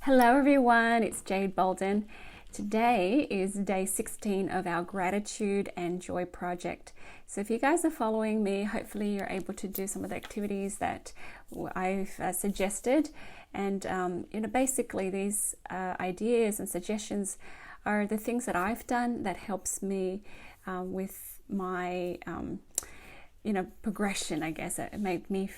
Hello everyone, it's Jade Bolden. Today is day 16 of our gratitude and joy project. So if you guys are following me, hopefully you're able to do some of the activities that I've suggested. And basically these ideas and suggestions are the things that I've done that helps me with my progression, I guess. It made me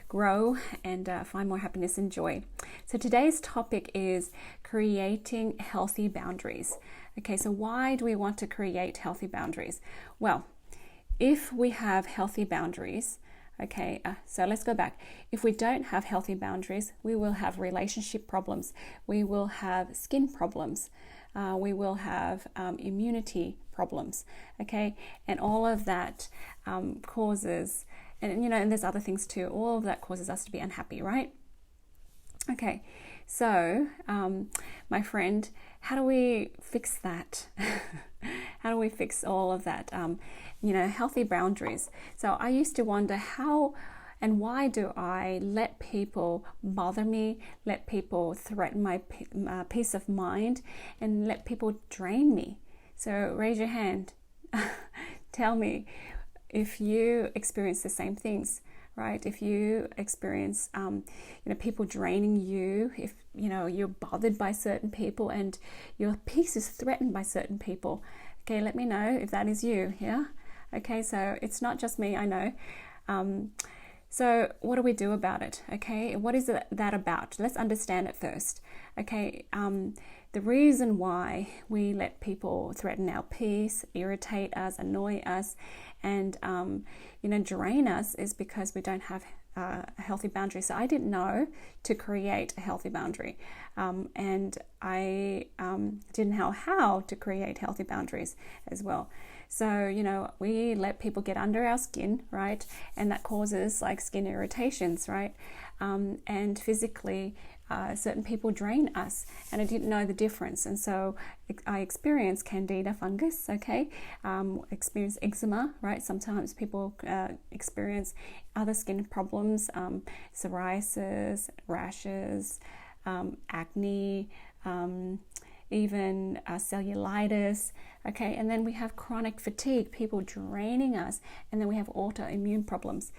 grow and find more happiness and joy. So today's topic is creating healthy boundaries. Okay, so why do we want to create healthy boundaries? Well, if we have healthy boundaries, so let's go back. If we don't have healthy boundaries, we will have relationship problems. We will have skin problems. We will have immunity problems, okay? And all of that causes, and there's other things too, all of that causes us to be unhappy, right? Okay, so my friend, how do we fix that? How do we fix all of that? Healthy boundaries. So I used to wonder how and why do I let people bother me, let people threaten my peace of mind, and let people drain me? So raise your hand. Tell me if you experience the same things, right? If you experience, people draining you, if, you're bothered by certain people and your peace is threatened by certain people. Okay, let me know if that is you, yeah? Okay, so it's not just me, I know. So what do we do about it? Okay, what is that about? Let's understand it first. Okay, the reason why we let people threaten our peace, irritate us, annoy us, and drain us is because we don't have a healthy boundary. So I didn't know to create a healthy boundary, and I didn't know how to create healthy boundaries as well. So, we let people get under our skin, right? And that causes like skin irritations, right? And physically, certain people drain us, and I didn't know the difference. And so I experienced candida fungus, okay? Experience eczema, right? Sometimes people experience other skin problems, psoriasis, rashes, acne, even cellulitis, okay? And then we have chronic fatigue, people draining us, and then we have autoimmune problems.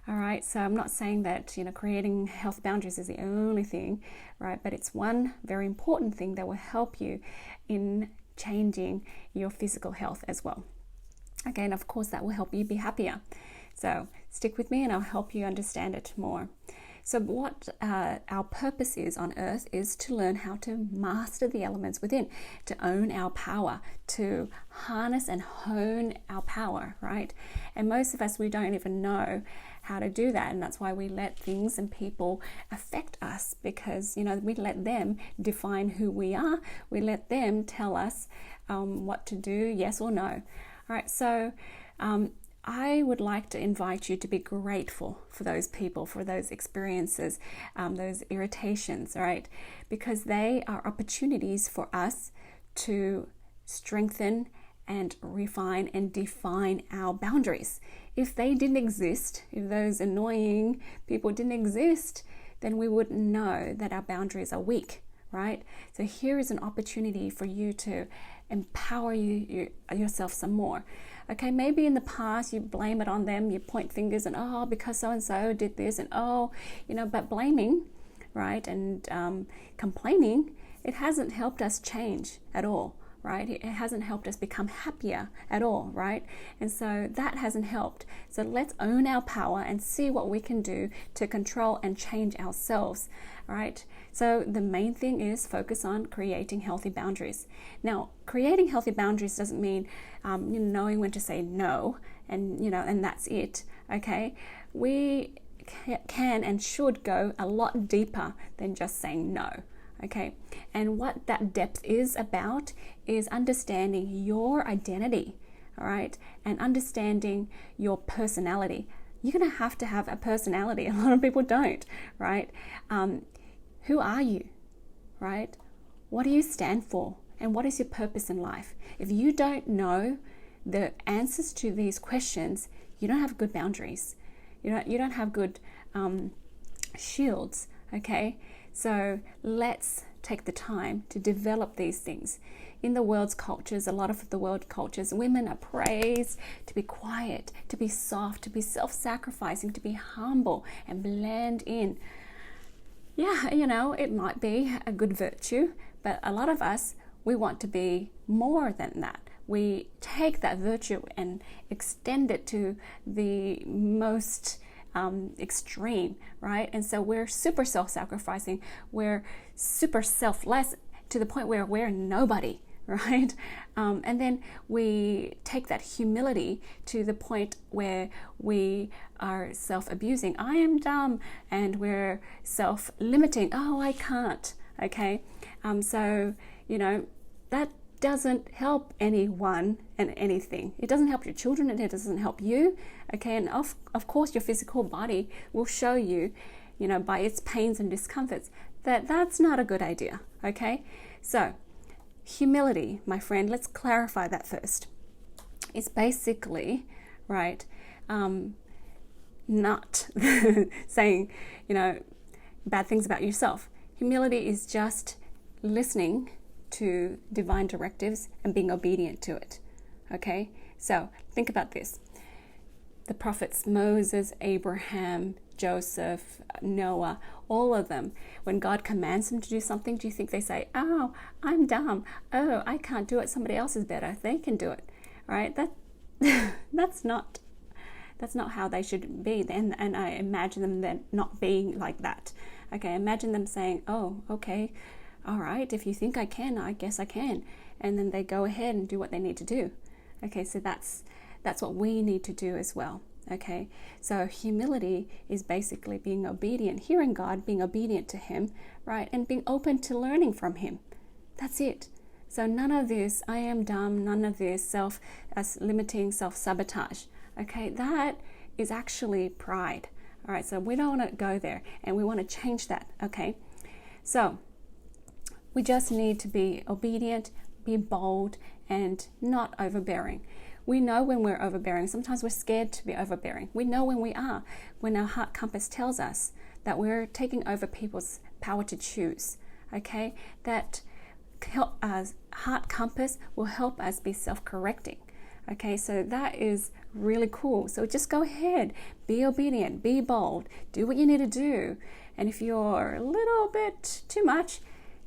All right, so I'm not saying that, creating health boundaries is the only thing, right? But it's one very important thing that will help you in changing your physical health as well. Okay, and of course that will help you be happier. So stick with me and I'll help you understand it more. So what our purpose is on earth is to learn how to master the elements within, to own our power, to harness and hone our power, right? And most of us, we don't even know how to do that. And that's why we let things and people affect us, because, we let them define who we are. We let them tell us what to do, yes or no. All right, so I would like to invite you to be grateful for those people, for those experiences, those irritations, right? Because they are opportunities for us to strengthen and refine and define our boundaries. If they didn't exist, if those annoying people didn't exist, then we wouldn't know that our boundaries are weak, right? So here is an opportunity for you to empower yourself some more. Okay, maybe in the past you blame it on them, you point fingers and, because so-and-so did this and, but blaming, right, and complaining, it hasn't helped us change at all, right? It hasn't helped us become happier at all, right? And so that hasn't helped. So let's own our power and see what we can do to control and change ourselves, right? So the main thing is focus on creating healthy boundaries. Now, creating healthy boundaries doesn't mean knowing when to say no and, and that's it, okay? We can and should go a lot deeper than just saying no. Okay, and what that depth is about is understanding your identity, all right, and understanding your personality. You're going to have a personality. A lot of people don't, right? Who are you, right? What do you stand for? And what is your purpose in life? If you don't know the answers to these questions, you don't have good boundaries. You don't have good shields, okay? So let's take the time to develop these things. In the world's cultures, a lot of the world cultures, women are praised to be quiet, to be soft, to be self-sacrificing, to be humble and blend in. Yeah, it might be a good virtue, but a lot of us, we want to be more than that. We take that virtue and extend it to the most extreme, right? And so we're super self-sacrificing, we're super selfless to the point where we're nobody, right? And then we take that humility to the point where we are self-abusing. I am dumb, and we're self-limiting. Oh, I can't. Okay, so that doesn't help anyone and anything. It doesn't help your children, and it doesn't help you. Okay, and of course your physical body will show you, by its pains and discomforts, that that's not a good idea. Okay, so humility, my friend, let's clarify that first. It's basically, right, not saying, bad things about yourself. Humility is just listening to divine directives and being obedient to it. Okay, so think about this. The prophets Moses, Abraham, Joseph, Noah, all of them, when God commands them to do something, do you think they say, oh, I'm dumb, oh, I can't do it, somebody else is better, they can do it, right? That's not how they should be then, and I imagine them then not being like that. Okay, imagine them saying, oh, okay, all right, if you think I can, I guess I can. And then they go ahead and do what they need to do. Okay, so that's what we need to do as well. Okay, so humility is basically being obedient, hearing God, being obedient to Him, right? And being open to learning from Him. That's it. So none of this, I am dumb, none of this self-limiting, self-sabotage. Okay, that is actually pride. All right, so we don't want to go there, and we want to change that. Okay, so we just need to be obedient, be bold, and not overbearing. We know when we're overbearing. Sometimes we're scared to be overbearing. We know when we are, when our heart compass tells us that we're taking over people's power to choose. Okay, that heart compass will help us be self-correcting. Okay, so that is really cool. So just go ahead, be obedient, be bold, do what you need to do. And if you're a little bit too much,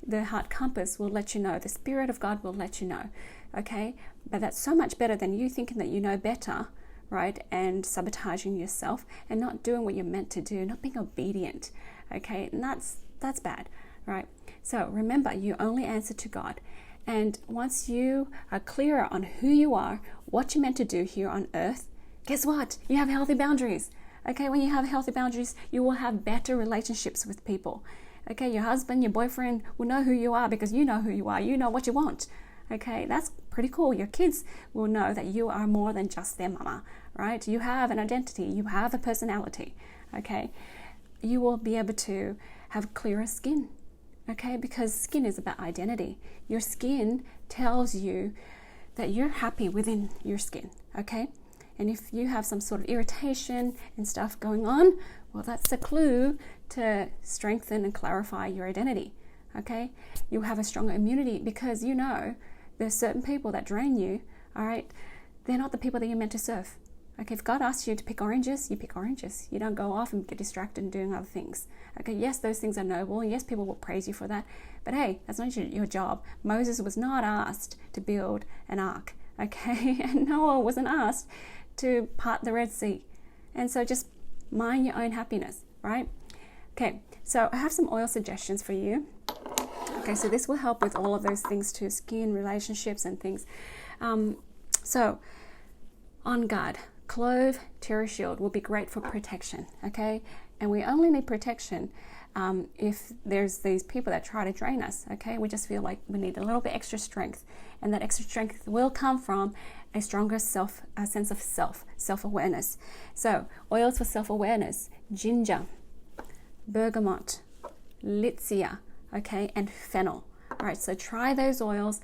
the heart compass will let you know. The Spirit of God will let you know. Okay, but that's so much better than you thinking that you know better, right? And sabotaging yourself and not doing what you're meant to do, not being obedient. Okay, and that's bad, right? So remember, you only answer to God. And once you are clearer on who you are, what you're meant to do here on earth, guess what? You have healthy boundaries. Okay, when you have healthy boundaries, you will have better relationships with people. Okay, your husband, your boyfriend will know who you are because you know who you are. You know what you want. Okay, that's pretty cool. Your kids will know that you are more than just their mama, right? You have an identity. You have a personality. Okay, you will be able to have clearer skin. Okay, because skin is about identity. Your skin tells you that you're happy within your skin. Okay, and if you have some sort of irritation and stuff going on, well, that's a clue to strengthen and clarify your identity. Okay, you have a stronger immunity because there's certain people that drain you. All right, they're not the people that you're meant to serve. Okay, if God asks you to pick oranges, you pick oranges. You don't go off and get distracted and doing other things. Okay, yes, those things are noble. Yes, people will praise you for that. But hey, that's not your job. Moses was not asked to build an ark. Okay, and Noah wasn't asked to part the Red Sea. And so just mind your own happiness, right? Okay, so I have some oil suggestions for you. Okay, so this will help with all of those things too, skin, relationships and things. So on guard, Clove, TerraShield will be great for protection, okay? And we only need protection if there's these people that try to drain us, okay? We just feel like we need a little bit extra strength, and that extra strength will come from a stronger sense of self-awareness. So oils for self-awareness: ginger, bergamot, Litsea, okay, and fennel. All right, so try those oils.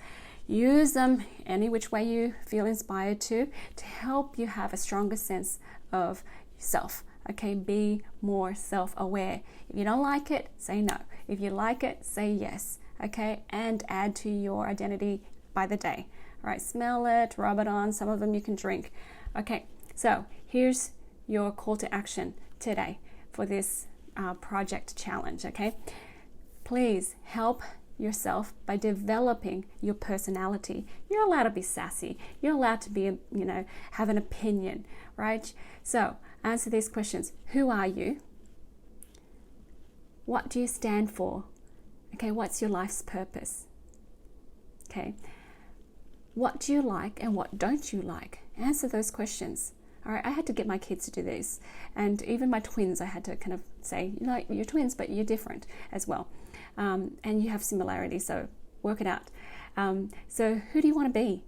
Use them any which way you feel inspired to help you have a stronger sense of self, Okay, be more self-aware. If you don't like it, say no. If you like it, say yes. Okay, and add to your identity by the day. All right, smell it, rub it on. Some of them you can drink. Okay, so here's your call to action today for this project challenge. Okay, please help yourself by developing your personality. You're allowed to be sassy. You're allowed to be, have an opinion, right? So answer these questions. Who are you? What do you stand for? Okay, what's your life's purpose? Okay, what do you like and what don't you like? Answer those questions. All right, I had to get my kids to do this, and even my twins, I had to kind of say, you're twins, but you're different as well, and you have similarities, so work it out. So who do you want to be?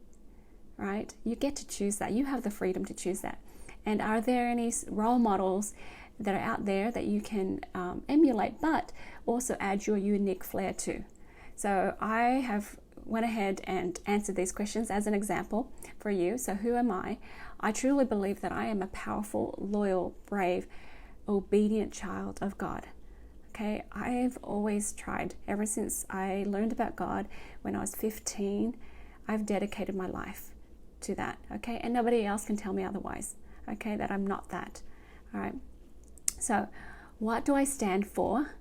Right, you get to choose that. You have the freedom to choose that. And are there any role models that are out there that you can emulate, but also add your unique flair to? So I have went ahead and answered these questions as an example for you. So who am I? I truly believe that I am a powerful, loyal, brave, obedient child of God. Okay, I've always tried. Ever since I learned about God when I was 15, I've dedicated my life to that. Okay, and nobody else can tell me otherwise. Okay, that I'm not that. All right. So what do I stand for?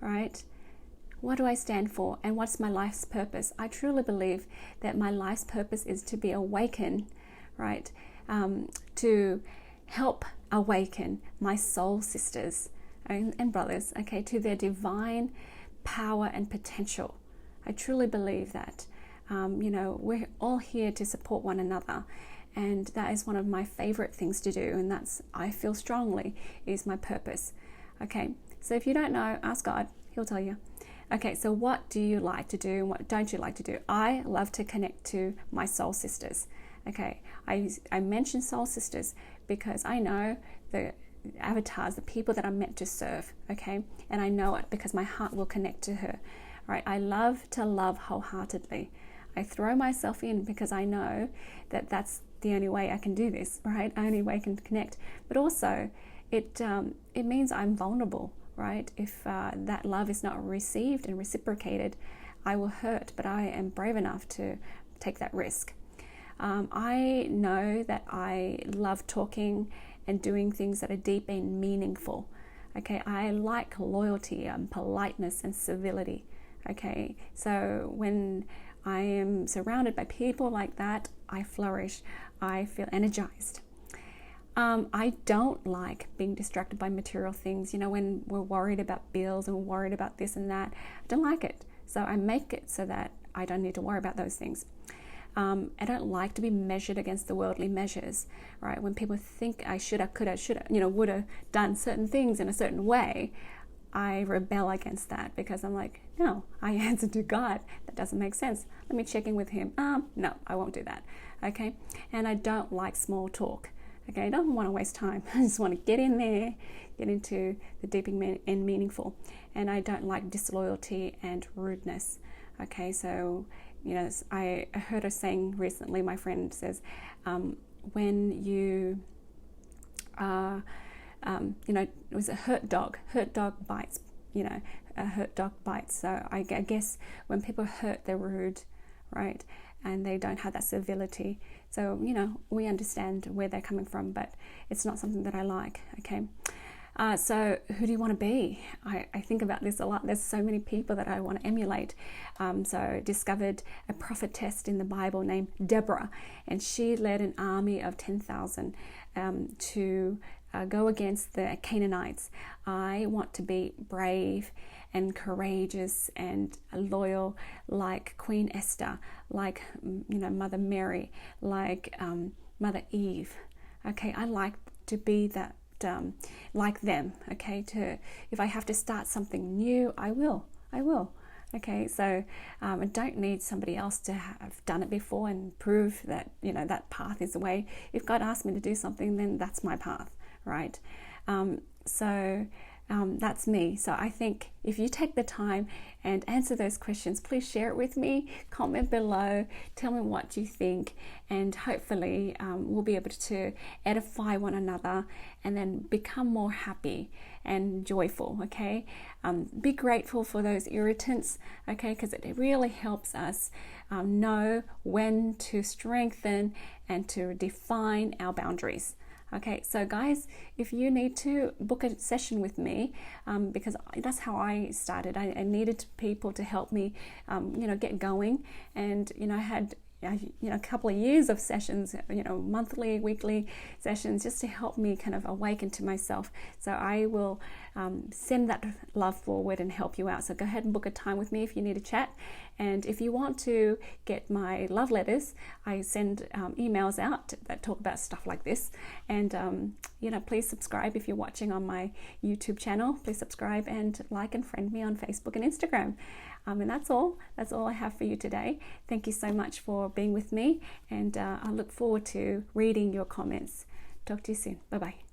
Right? What do I stand for, and what's my life's purpose? I truly believe that my life's purpose is to be awakened, right? To help awaken my soul sisters and brothers, okay, to their divine power and potential. I truly believe that. We're all here to support one another, and that is one of my favorite things to do, and that's, I feel strongly, is my purpose. Okay, so if you don't know, ask God, He'll tell you. Okay, so what do you like to do and what don't you like to do? I love to connect to my soul sisters. Okay, I mention soul sisters because I know the avatars, the people that I'm meant to serve. Okay, and I know it because my heart will connect to her. Right, I love to love wholeheartedly. I throw myself in because I know that that's the only way I can do this. Right, only way I can connect. But also, it means I'm vulnerable. Right? If that love is not received and reciprocated, I will hurt, but I am brave enough to take that risk. I know that I love talking and doing things that are deep and meaningful. Okay, I like loyalty and politeness and civility. Okay, so when I am surrounded by people like that, I flourish. I feel energized. I don't like being distracted by material things. When we're worried about bills and we're worried about this and that, I don't like it. So I make it so that I don't need to worry about those things. I don't like to be measured against the worldly measures, right? When people think I shoulda, coulda, shoulda, would have done certain things in a certain way, I rebel against that because I'm like, no, I answer to God. That doesn't make sense. Let me check in with Him. No, I won't do that. Okay, and I don't like small talk. Okay, I don't want to waste time. I just want to get in there, get into the deep and meaningful. And I don't like disloyalty and rudeness. Okay, so, I heard a saying recently, my friend says, when you, it was a hurt dog bites, a hurt dog bites. So I guess when people hurt, they're rude, right? And they don't have that civility. So, we understand where they're coming from, but it's not something that I like, okay? So who do you want to be? I think about this a lot. There's so many people that I want to emulate. So I discovered a prophetess in the Bible named Deborah, and she led an army of 10,000 to go against the Canaanites. I want to be brave and courageous and loyal, like Queen Esther, like Mother Mary, like Mother Eve. Okay, I like to be that like them. Okay, if I have to start something new, I will. Okay, so I don't need somebody else to have done it before and prove that that path is the way. If God asked me to do something, then that's my path, right? So that's me. So I think if you take the time and answer those questions, please share it with me, comment below, tell me what you think, and hopefully we'll be able to edify one another and then become more happy and joyful, okay? Be grateful for those irritants, okay, because it really helps us know when to strengthen and to define our boundaries. Okay, so guys, if you need to book a session with me, because that's how I started. I needed people to help me, get going, and I had a couple of years of sessions, monthly, weekly sessions, just to help me kind of awaken to myself. So I will send that love forward and help you out. So go ahead and book a time with me if you need a chat. And if you want to get my love letters, I send emails out that talk about stuff like this. And please subscribe if you're watching on my YouTube channel. Please subscribe and like and friend me on Facebook and Instagram. And that's all I have for you today. Thank you so much for being with me, and I look forward to reading your comments. Talk to you soon. Bye bye.